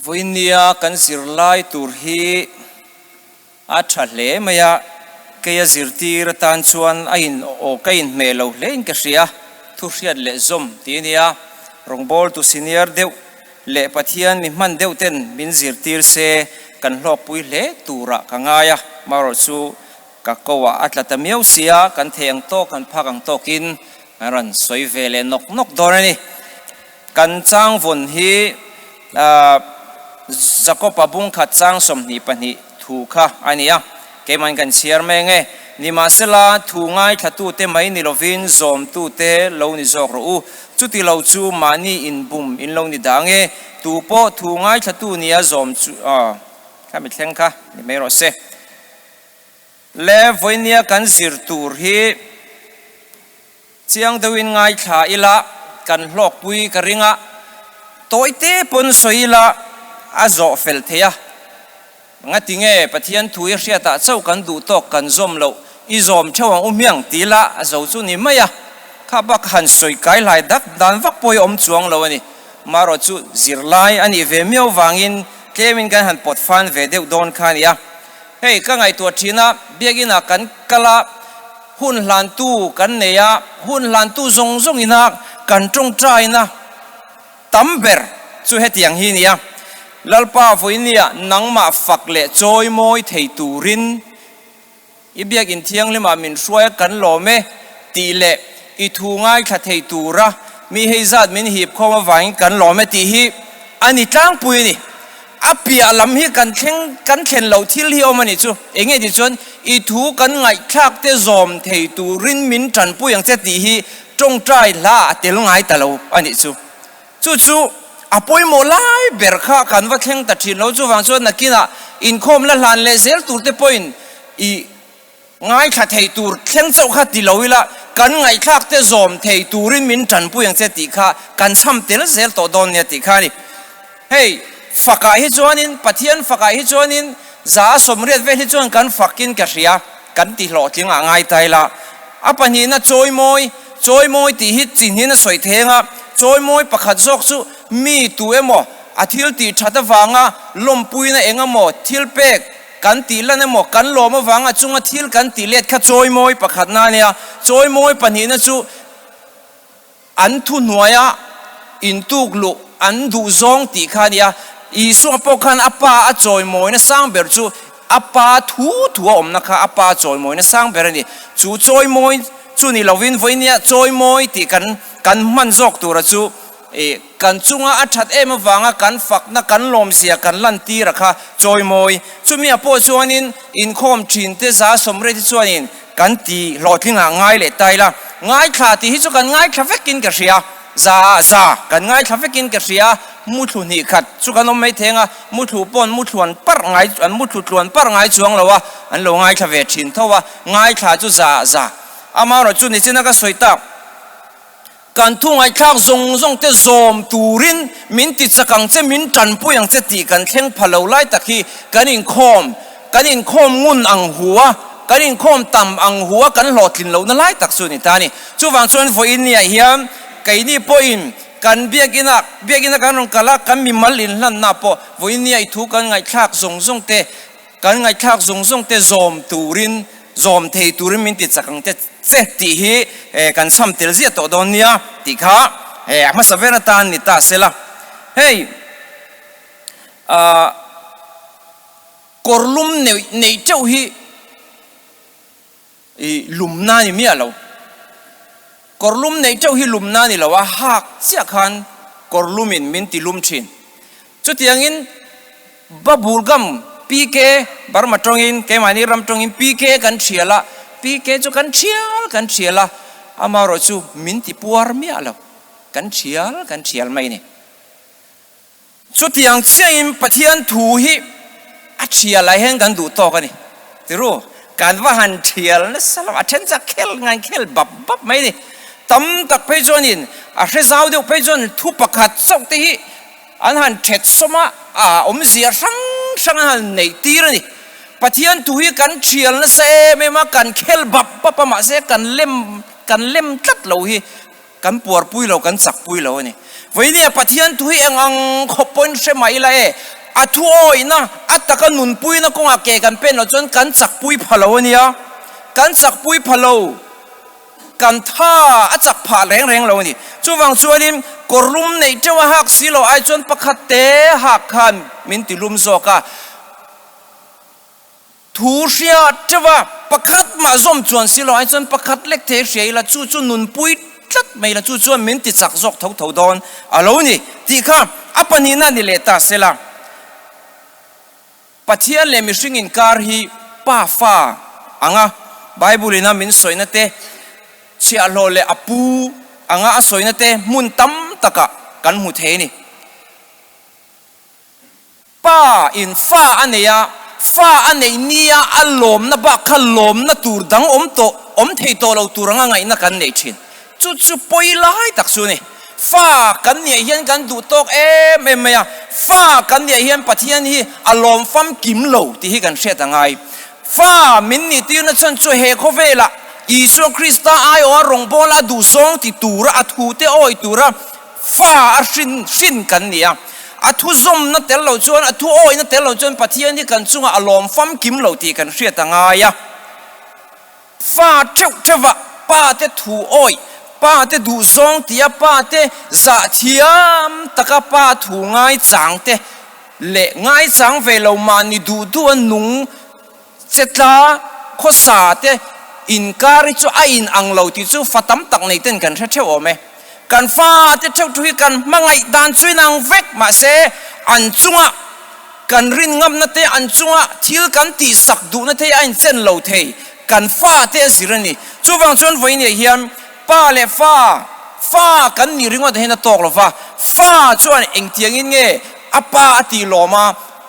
vui nia kan zir lai tur hi a tha hle maya ke ya zir tir tan chuan a in o ka in me lo hle in ka hria thu hriat le zom ti nia rongbol tu senior deuh le pathian mi hman deuh ten min zir tir se kan hlok pui hle tura ka ngaya maro chu ka kowa atlata miau sia kan theng to kan phakang tokin ran soi vele nok nok dorani kan chang von hi zakopa bung khat chang somni pani thu kha ania ke man kan siar me nge ni masela thu ngai thatu te mai ni lovin zom tu te lo ni zok ro u chu ti lo chu mani in bum in lo ni dange tu po thu ngai thatu nia zom chu kha mi thleng kha ni me ro se le voinia kan zir tur hi chiang dewin ngai tha ila kan hlok pui ka ringa toite pon soila azo fel thea nga tinge pathian thui hriata chau kan du tok kan zom lo i zom thawang umyang tila azo chu ni maya kha bak han soi kai lai dak dan vak poi om chuang lo ani maro chu zirlai ani ve miau wangin kemin kan han pot fan ve deuh don khania hei ka ngai tu thina biagina kan kala hun hlan tu kan neya hun hlan tu zong zong ina kan tong trai na tamber chu hetiang hi nia lalpa voinia nangma fakle choi moi thei turin ibiak in thiang lema min hruai kan lome ti le i thu ngai kha thei tura mi heizat min hip khoma wain kan lome ti hi ani tlang pui ni apia lam hi kan thlen lo thil hi omani chu enge di chon i thu kan ngai thak te zom thei turin min tran pu yang che ti hi tong trai la tel ngai ta lo ani chu chu apoi molai berkha kan wa thleng ta thin lo chu wang chu nakina in khom la hlan le zel tur te point i ngai kha thei tur thleng chau kha ti loila kan ngai thak te zom thei turin min tran pu yang che ti kha kan cham tel zel to don ne ti kha ni hey faka hi chuanin pathian faka hi chuanin za somriat ve hi chuan kan fakin ka hria kan ti hlo tlinga ngai taila apani na choi moi ti hi chin hi na soi thenga choi moi pakhat zok chu mi tu emo athil ti thata wanga lompui na engamo thil pek kan ti lan emo kan loma wanga chunga thil kan ti let kha choi moi pakhat na nia choi moi pani na chu an thu nuaya in tuk lu an du zong ti kha nia i su pokhan apa a choi moi na sang ber chu apa thu om na kha apa choi moi na sang ber ni chu choi moi chu ni lovin voinia choi moi ti kan man zok tu ra chu kan chunga athat em wanga kan fak na kan lom sia kan lan ti rakha choi moi chumi apo chuanin in khom thin te za somre ti chuanin kan ti lotlinga ngai le taila ngai thla ti hi chu kan ngai thafekin ka hria za kan ngai thafekin ka hria muthu ni khat chu kan om mai thenga muthu pon muthuan par ngai an muthu tluan par ngai chuang lowa an lo ngai thave thin thowa ngai thla chu za ama ro chu ni china ka soita kan thu ngai thak zong te zom turin min ti chakang che min tan pu yang che ti kan thleng phalo lai takhi kan in khom ngun ang huwa kan in khom tam ang huwa kan hlotlin lo na lai tak su ni tani chu wang chuan vo in nia hiam kai ni po in kan biagina kan rong kala kan mi malin hlan na po vo in nia I thu kan ngai thak zong te zom turin zom thei turin min ti chakang te che ti hi kan sam tel zia to don nia ti kha ma savena tan ni ta sela hey korlum nei chau hi lumna ni mi alo korlum nei chau hi lumna ni lawa hak sia khan korlumin min ti lum thin chu tiangin babulgam PK barma tongin ke mani ram tongin PK kan thiala PK chu kan thiala amaro chu min ti puar mi alo kan thial mai ni chu tiang chein pathian thu hi a thiala hen kan du to ka ni tiru kan wa han thial na salam athen cha khel ngai khel bap mai ni tam tak pe jonin a hre zau de pe jon thu pakhat chok te hi an han thet soma om zia sang han nei tir ni pathian tu hi kan thial na se me ma kan khel bap pa ma se kan lem tat lo hi kan puar pui lo kan sak pui lo ni วันนี้ปะเทียนทุยอังขบปนเสมัยเลยอัทุโอยนะอัตตะกันนุนปุยนะกงอาเกกันเป็นเราจนกันจักปุยพะโลเนี่ยกันจักปุยพะโลกันท่าอัจักผ่าแรงเรานี่จู่วังชวนิมกรุมในเจ้าหักสิโลไอจนประคัตเตหักขันมินติลุมโซกาทูเสียเจ้าว่าประคัตมาส้มจวนสิโลไอจนประคัตเล็กเทเสียละจู่นุนปุยจัดไม่ละจู่มินติจักจอกเท่าดอนอะโลนี่ที่ข้าอัปนินันนี่เลตาเสละปะเทียนเลมิสิงินการฮีป้าฟ้าอ่างะไบเบิลนะมินสวยนะเตเชียโลเลอปูอ่างะสวยนะเตมุนตั้มตะกะกันหูเทนี่ป้าอินฟ้าอันเนียฟ้าอันนี้อัลลมนะบักขัลลมนะตูร์ดังอมเทโตเราตูรังไงนะกันเนชินจู่ปอยไล่ตักสุนี่ฟ้ากันเนี่ยเฮียนกันดูตกเมยฟ้ากันเนี่ยเฮียนปะเทียนฮีอารมณ์ฟัมกิมโลที่ฮีกันเสียตังไงฟ้ามินนี่ที่นั่นฉันช่วยเฮโคเวละอิสุคริสต์ไอโอรงโบลาดูซองที่ตูระอัทูเตโอยตูระฟ้าชินกันเนี่ยอัทูซอมนั่นเตลเราชวนอัทูโอยนั่นเตลเราชวนปะเทียนที่กันจุงอารมณ์ฟัมกิมโลที่กันเสียตังไงฟ้าเจ้าป้าเตทูโอยป้าเตดูซองที่ป้าเตจะเทียมตะกับป้าถูง่ายจังเตเละง่ายจังเวลามันนี่ดูตัวนุ่งเจ็ดละข้อสาเตอินการิจูไออินอังเราที่จูฟัดตั้มตักในเต้นกันเช่าไหมกันฟ้าเตเช่าทุยกันมังไงดานช่วยนางเวกมาเสอันจุงะกันรินงำนั่นเตอันจุงะทิลกันตีสักดูนั่นเตอันเส้นเราเทกันฟ้าเตสิรนี่จูฟังชวนไว้เนี่ยเฮียมป้าเลฟ้ากันนี่ริงว่าเห็นตอกหรอฟ้าชวนเอ็งเตียงเงี้ยอาป้าตีหล่อมา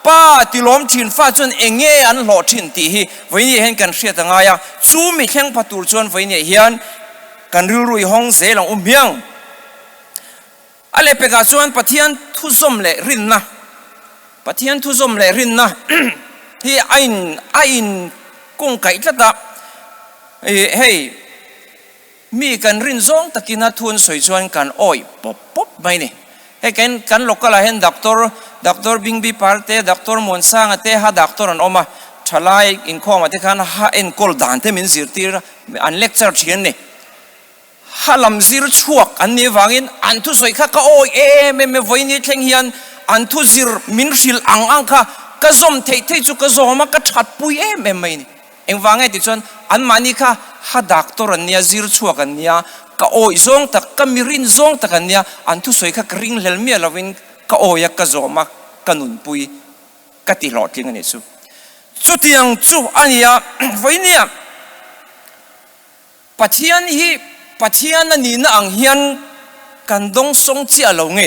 ป้าตีล้อมชินฟ้าชวนเอ็งเงี้ยอันหล่อชินตีฮีไว้นี่เห็นกันเสียตั้งไงอ่ะชูมีแข้งประตูชวนไว้เนี่ยเฮียนกันรุยห้องเสียหลังเมียงอะไรเปกาชวนปะเทียนทุสมเล่รินนะปะเทียนทุสมเล่รินนะที่ไอ้กุ้งไก่จะตะเฮ้ยมีกันรินซองตะกินาทุนสวยชวนกันอ้อยป๊บไม่เนี่ยให้กันลูกก็เลยเห็นด็อกเตอร์บิงบีพาร์เต้ด็อกเตอร์มอนซังเต้ฮะด็อกเตอร์อันออกมาทลายอินข้อมาที่กันฮะเอ็นกอลดานเต้มินซิร์ตีร์อันเล็กเซอร์เชียนเนี่ยฮะลำซิร์ชวกอันนี้วางินอันทุสวยข้าก็โอ้ยไม่ไว้เนี่ยเช่นเฮียนอันทุซิร์มินชิลอังข้าก็ซอมเทจุก็ซอมก็ชัดปุยไม่เนี่ยเอ็งวางไงที่ชวนอันมานี่ข้าฮะด็อกเตอร์เนี่ยซิร์ชวกันเนี่ยก็โอ้ยซงตะก็มีรินซงตะกันเนี่ยอันทุสวยข้ากริ่งเฮลเมียลาวินก็โอ้ยก็ซอมก็นุนปุยก็ตีหลอดทิ้งอันนี้สุดที่ยังจู่อันนี้ไว้เนี่ยปัจจัยนั้นนี่นะอังเฮียนกันดงสงเจียเราไง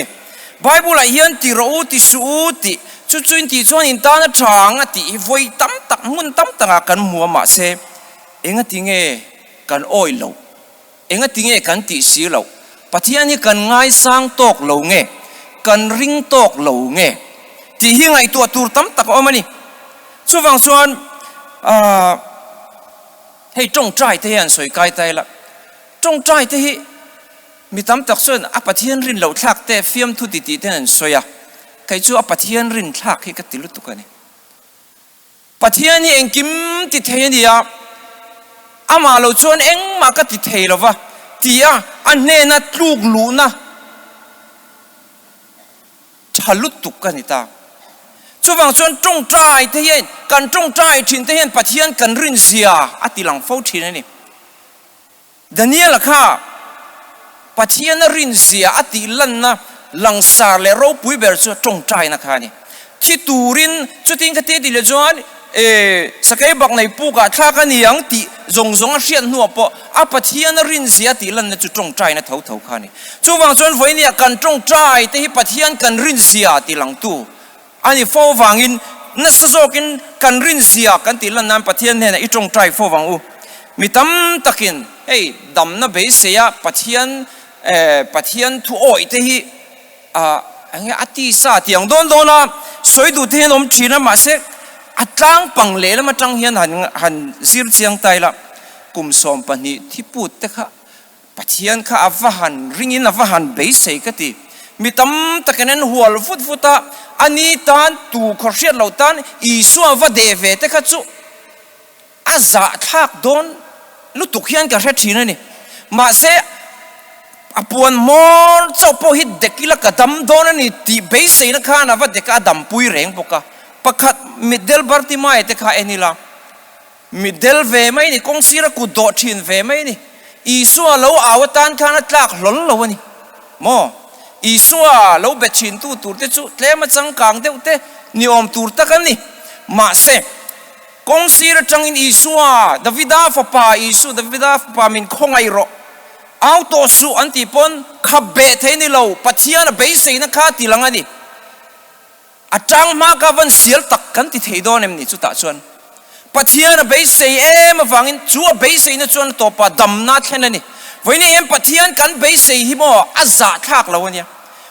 ไบเบิลเฮียนที่เราที่สูติจู่ที่ชวนอินตานะจางที่ไว้ตั้มตักมุนตั้มตักกันมัวมาเสเองที่ไงกันโอ้ยเราเองที่ไงกันที่สีเราปัจจัยนี้กันง่ายสร้างตกเราไงกันริงตกเราไงที่หิ้งไอตัวตูตั้มตักออกมานี่ช่วงส่วนให้จงใจที่เห็นสวยกายใจละจงใจที่มีตั้มตักส่วนอปัจจัยรินเราทักแต่ฟิล์มทุติที่เห็นสวยใครชั่วอปัจจัยรินทักให้กติลุตุกันนี่ปัจจัยนี้เองกิมติเทียนดีอ่ะอามาเราชวนเองมากติเทียนหรอวะที่อ่ะอันเนี้ยนะลูกลูนะชาลุตุกันนี่ตาช่วงชวนจงใจที่เห็นกันจงใจชินที่เห็นปัจจัยกันรินเสียอติหลังเฝ้าชินนี่ดันนี่แหละค่ะปัจจัยนั้นรินเสียอติลันนะหลังสารเลรูปุยเบอร์ชัวจงใจนะคะนี่ที่ตูรินจุดที่กันที่ดิเลจวนสกายบอกในปูกะท่ากันยังที่จงเสียนหัวปอปัจจัยนั้นรินเสียติลันนะจุดจงใจนะเท่าค่ะนี่ช่วงชวนไว้เนี่ยกันจงใจที่ปัจจัยกันรินเสียติหลังตู้อันนี้ฟ้าวังอินนัสโซกินกันรินเสียกันติลันนั้นปัจจัยเนี่ยอีจงใจฟ้าวังอูมีตั้มตะกินเฮ้ยดำนะเบสเสียปัจจัยทุโอยที่อันนี้อธิษฐานที่ยังโดนนะสวยดูที่นมชีนะมาเสกอัดจังปังเล่แล้วมาจังเฮียนหันซิร์เชียงไตละกุมสอมปนีที่พูดแต่ค่ะปัจจัยข้าอวหันริงินอวหันเบสเสียก็ตี มีตั้มตะกันนั้นหัวฟุตตาอันนี้ตานตูขอเสียเราตานอีสัวว่าเดเวเตขัดจุอาจาทักโดนลุตุกเฮียนกับเสียทีนั่นนี่มาเสอปวนมอลเจ้าพ่อฮิตเด็กกิลกระดำโดนนี่ตีเบสในะข้านะว่าเด็กอดำปุยแรงปกะประคัดมิดเดลบาร์ติมาเตข้าเอนิลามิดเดลเวไม่นี่กงศิระกุดโดชินเวไม่นี่อีสัวเราอาวตานข้านัดลักหล่นเราวนี่มออีสัวเราเบ็ดชินตูเตจุเทมาจังกังเตอุเตนิอมตูตะกันนี่มาเสกงศิระจังอินอีสัวดาวิดาฟปาอีสัวดาวิดาฟปามินคงไอโรเอาตัวสุอันที่ปนขับเบะเทนี่เราปัจเจียนเบสในะข้าตีหลังอันนี้อาจารย์มากกับวันเสียตักกันที่เทดอนเอ็มนี่จุดตาชวนปัจเจียนเบสมาฟังอินจัวเบสนะชวนตัวปะดำนัดแค่นั้นนี่วันนี้เอ็มปัจเจียนกันเบสฮิโมอาจาทักเราวันนี้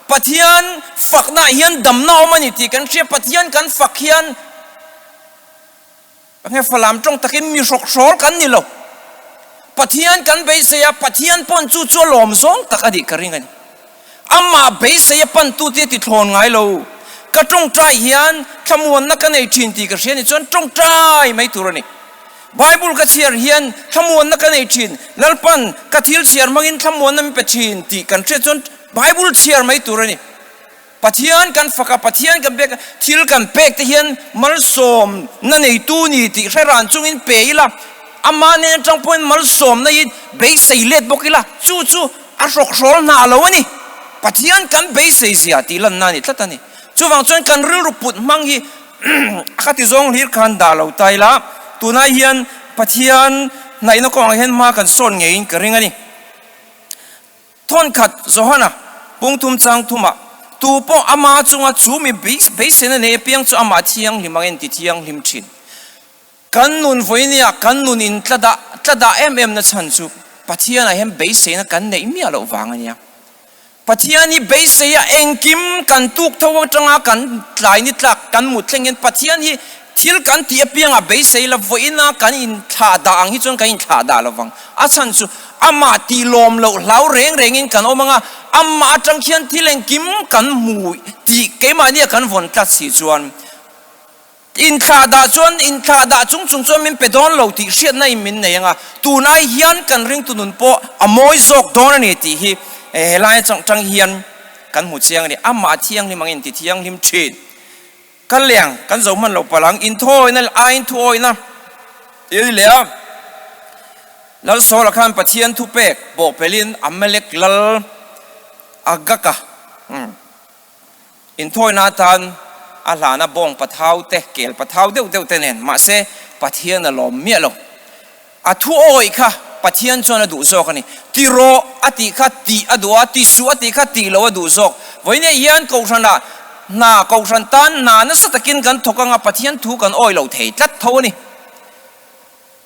ปัจเจียนฝักหน้าเฮียนดำน้ามันนี่ที่กันเชื่อปัจเจียนกันฝักเฮียนเงี้ยฝรั่งจงตะกิมมีสกสอกันนี่เราปัทยานกันเบสยาปัทยานปนจู่จู่ลมซองตักอดีตกริงันอามาเบสยาปันตุเตติทอนไงเรากระจงใจเฮียนขมวนนักในชินตีกระเชียนจนจงใจไม่ตัวนี่ไบเบิลกระเชียร์เฮียนขมวนนักในชินแล้วปันกระทิลเชียร์มังินขมวนนั้นเป็นชินตีกันเชียจนไบเบิลเชียร์ไม่ตัวนี่ปัทยานกันฝักปัทยานกันเบกทิลกันเบกที่เฮียนมันสมนั่นในตู้นี่ตีใช้ร้านจุงินเปย์ละอามาเนี่ยจังพอนมัลสมนะยินเบสใส่เล็ดบอกกิละจู่อาสกสอนนาแล้วนี่ปัจจัยกันเบสใส่เสียตีลันนานี่ทัดนี่จู่ฟังจนกันเรื่องรูปปุดมังฮีข้าที่จงฮิร์คันดาเราไตละตัวนายเฮียนปัจจัยในนกองเห็นมากันส่วนเงี้ยกันเรื่องนี้ทนขัดโซฮานะปุ่งทุ่มจังทุ่มะตูปองอามาจุงอาจูมีเบสเนี่ยเนี่ยเพียงจู่อามาเที่ยงหิมังเอ็นติเที่ยงหิมชินกันนุนไฟเนี่ยกันนุนอินตะดานะฉันจูปัทยานะเห็นเบสนะกันเนี่ยมีอะไรวางอันเนี้ยปัทยานี่เบสเนี่ยเองกิมกันตุกทว่าจังอากันหลายนิดละกันหมดเงี้ยปัทยานี่ทิลกันที่เปียงอ่ะเบสละไฟนะกันอินท่าดางฮิจงกันอินท่าดาละวังอาฉันจูอามาตีลมเราเล่าเร่งอินกันโอมังอ่ะอามาจังเขียนที่เล่งกิมกันหมู่ที่เกี่ยมาเนี่ยกันวนตัดสีจวนอินทาดาจวนอินทาดาจุงจวนมินเปดอนเราที่เชียนในมินเนี่ยงะตูนายเฮียนกันริงตุนุนโปอโมยจอกดอนนี่ที่ฮีลายจังเฮียนกันหมดเชียงนี่อามาเชียงนี่มังอินที่เชียงหิมชีดกันเลี้ยงกันสมันเราพลังอินโทยนั่นอินโทยนะอีเหลียแล้วโซลคันปะเทียนทุเปกบอกเปลินอเมเล็กลลอากะกะอินโทยนาทานอาลานะบงปะเท้าเตะเกลปะเท้าเดียวเตเนนมาเสปะเทียนลมเมียลอาทุโอยค่ะปะเทียนจวนดูโซกันนี่ตีโรอติค่ะตีอดัวตีสุอติค่ะตีโลดูโซวันนี้ยันกูชันละนากูชันตันนานะสัตกินกันทุกังปะเทียนทุกันโอยเราเทจัดเท่านี้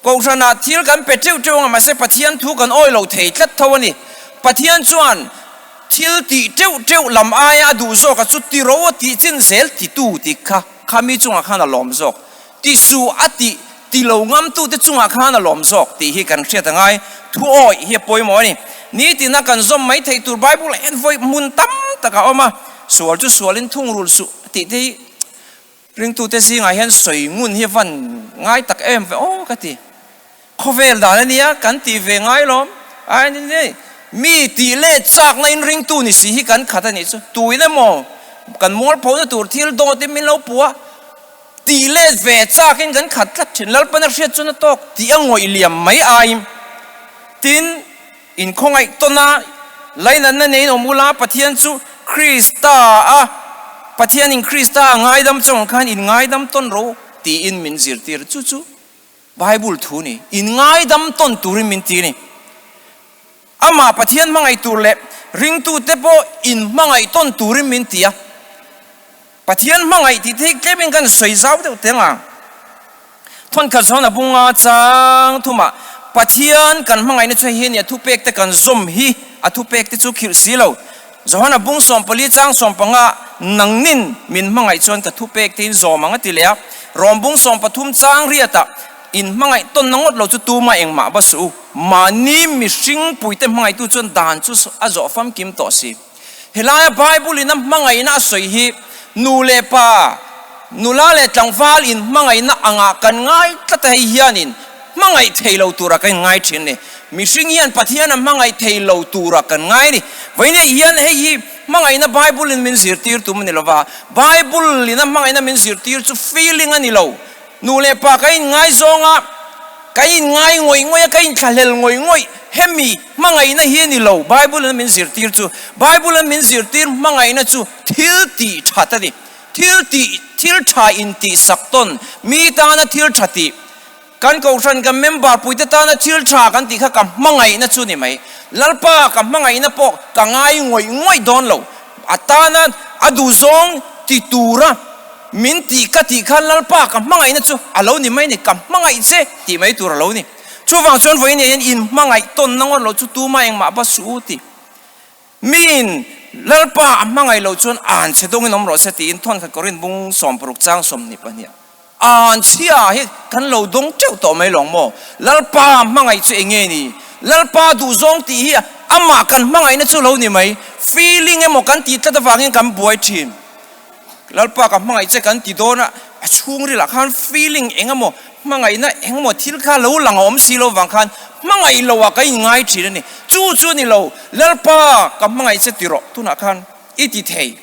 กูชันละที่กันเป็ดเจ้ามาเสปะเทียนทุกันโอยเราเทจัดเท่านี้ปะเทียนจวนทิลตีเจ้าลำอายดูโซกจุดที่รู้ที่จินเซลที่ตู้ที่ข้ามีจุงอาคารลมโซกที่สูอติที่เรางำตู้ที่จุงอาคารลมโซกที่ฮีกันเสียทั้งไงทั่วเฮียป่วยหมอนี่ที่นักกันซอมไม่ไทยตัวไบเบิลเอ็นไฟมุนตั้มตะกะออกมาสวดจุสวดลินทุ่งรูลสุที่เรื่องตู้ที่สิ่งไงเห็นสวยงุนเฮียฟันง่ายตะเอ็มโอ้กะทีโคเวลดานนี้กันตีเวง่ายล้อมไอ้นี่มีตีเล่จากในริงตูนี่สิฮิกันขัดนี่สุตุยนะโมกันมัวพอจะตัวที่โดดมินเราปัวตีเล่เวจากกันขัดขัดเช่นแล้วเป็นเรื่องจนตกที่อ่างอยเหลี่ยมไม่อายทินอินคงไอต้นน่ะไลนั้นนั่นเองอมูลาปะเทียนสุคริสตาปะเทียนอินคริสตาง่ายดำจงขันอินง่ายดำต้นรู้ตีอินมินซิร์ตีร์จู่ไบเบิลทูนี่อินง่ายดำต้นตูริมินตีนี่อามาปะเทียนมังไอตูเล็บริงตูเตโปอินมังไอต้นตูริมินตีอะปะเทียนมังไอที่เทเก็บกันสวยเจ้าเดียวเต็งอ่ะทนขัดสอนบุงอาจังทุมาปะเทียนกันมังไอนี่ช่วยเฮียนทุเปกแต่กันซอมฮีอะทุเปกที่จุคิวสีเหลาจวนบุงสอมปลีจังสอมปังอ่ะนังนินมินมังไอชวนกับทุเปกที่ซอมังอ่ะทีเลียรอมบุงสอมปทุมจังเรียตะอินมังไอต้นนังอดเราจะตูมาเองมาบัสูมานี่มิสิงปุยเต็มมังไอตูจนด่านจุอาจจะฟังกิมต่อสิ helaya Bible in mangai na soi hi nu le pa nu la le tlangwal in mangai na anga kan ngai tata hianin mangai theilo tura kan ngai thin ni mishing hian pathian mangai theilo tura kan ngai ni vaine hian hei mangai na Bible in min zir tir tum ni lova Bible in mangai na min zir tir chu feeling ani lo nu le pa kai ngai zonga kai ngai ngoi kai thalel ngoi hemi mangai na hian ni lo Bible in min zir tir chu Bible in min zir tir mangai na chu thil ti thatani thil tha in ti sakton mi ta na thil thati kan ko san kan member puite ta na thil tha kan ti kha kam mangai na chu ni mai lalpa kam mangai na po ka ngai ngoi don lo atana adu zong ti tura min ti ka ti khan lalpa kam mangai na chu alo ni mai ni kam mangai che ti mai tur lo ni chu wang chuan voi ni in mangai ton nangon lo chu tu ma eng ma ba su ti min lalpa mangai lo chuan an che dong nom ro se ti in thon kha korin bung som pruk chang som ni pa ni an chia hi kan lo dong cheu to mai long mo lalpa mangai chu enge ni lalpa du zong ti hi ama kan mangai na chu lo ni mai feeling emo kan ti ta wangin kan buai thin lalpa kan mangai che kan ti dona chung ri la khan feeling engamo mangai na engmo thil kha lo lang om si lo wang khan mangai lo wa kai ngai thi ni chu ni lo lalpa kan mangai che ti ro tu na khan iti thei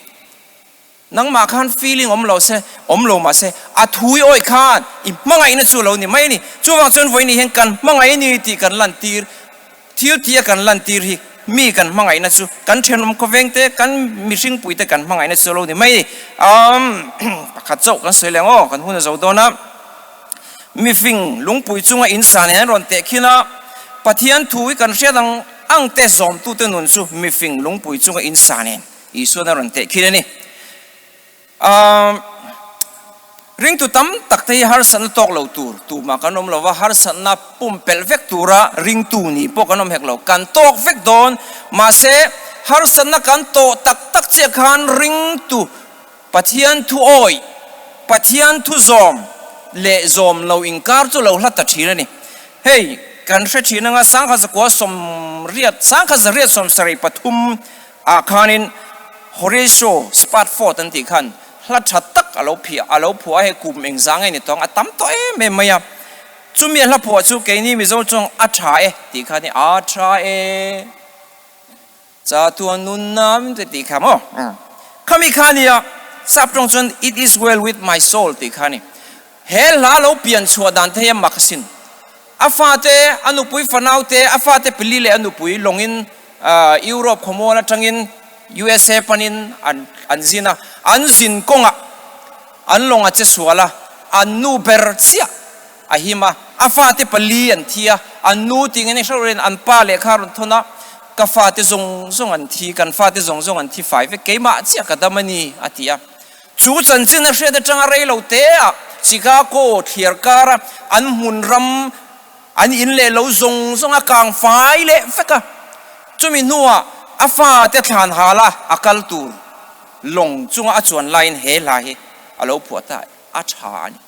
nang ma khan feeling om lo ma se a thui oi khan I mangai na chu lo ni mai ni chu wang chon voi ni hen kan mangai ni ti kan lan tir thil tia kan lan tir hi mi kan mangai na chu kan thenom ko vengte kan mishing puite kan mangai na chu lo ni mai pakhat chau kan seleng o kan huna zo dona mi fing lungpui chunga insan hen ron te khina pathian thui kan hriadang ang te zom tu te nun chu mi fing lungpui chunga insan hen isu na ron te khina ni ring tu tam tak thei har san tok lo tur tu ma kanom lo wa har san na pum pel vek tura ring tu ni po kanom hek lo kan tok vek don ma se har san na kan to tak che khan ring tu pathian thu oi pathian thu zom le zom lo inkar chu lo hlat ta thina ni hey kan hre thina nga sang kha zakwa som riat sang kha zariat som sari pathum a khanin horesho spot 4 tan ti khan hlat that tak alo phua he kum eng zang ai ni tong atam to me maya chumi hla phua chu ke ni mi zo chong a tha e ti kha ni a tha e cha tu nun nam te ti kha mo khami khania sap tong chon it is well with my soul ti kha ni hel la lo pian chua dan the maksin afate anupui fanaute afate pilile anupui longin Europe khomona tangin USA panin anzina anzin konga anlonga che suala anu bercia ahima afate pali anthia anu tingene shoren anpa le kharun thona ka fate zong an thi kan fate zong an thi 5 keima chia kadamani atia chu chanchin na hre da tanga rei lo te a Chicago thierkara an munram an inle lo zong a kang fai le feka chumi nuwa afa te thlan hala akal tur long chunga a chuan line he la hi alo phuata a tha ni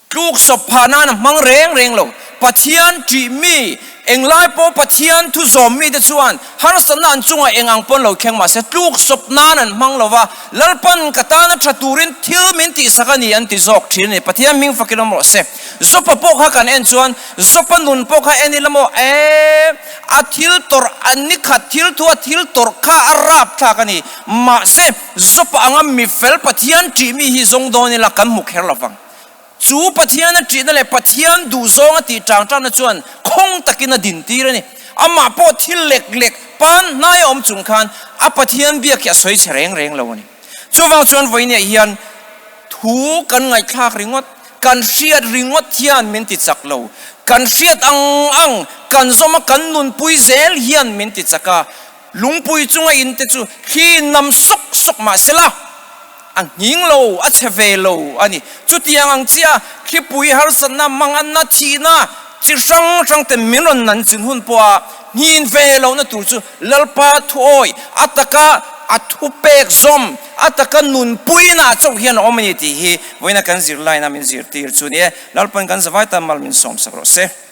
tluk sophana na mang reng lo pathian ti mi englai po pathian thu zom mi de chuan har sanan chunga engang pon lo kheng ma se tluk sopna nan mang lova lalpan katana thaturin thil min ti sakani an ti zok thin ni pathian ming fakilom ro se zopa po kha kan en chuan zopa nun po kha enilamo a thil tor ani kha thil tor kha arap tha kani ma se zopa angam mi fel pathian ti mi hi zong doni la kan mukher lawang chu pathian ti na le pathian du zong ti tang na chuan khong takina din ti rani ama po thil lek pan nai om chung khan a pathian bia kya soi reng lo ni chuwang chuan voine hian thu kan ngai thak ringot kan hriat ringot hian min ti chak lo kan hriat ang kan zoma kan nun pui zel hian min ti chaka lungpui chunga in te chu khi nam sok ma sela ang hing lo a cheve lo ani chutiang ang chia khi pui har san na mangan na thi na chi sang te milon nan chin hun poa hin ve lo na tur chu lalpa thoi ataka athu pek zom ataka nun pui na chok hian omani ti hi voina kan zir line na min zir tir chu ni lalpan kan zawai ta mal min som sakro se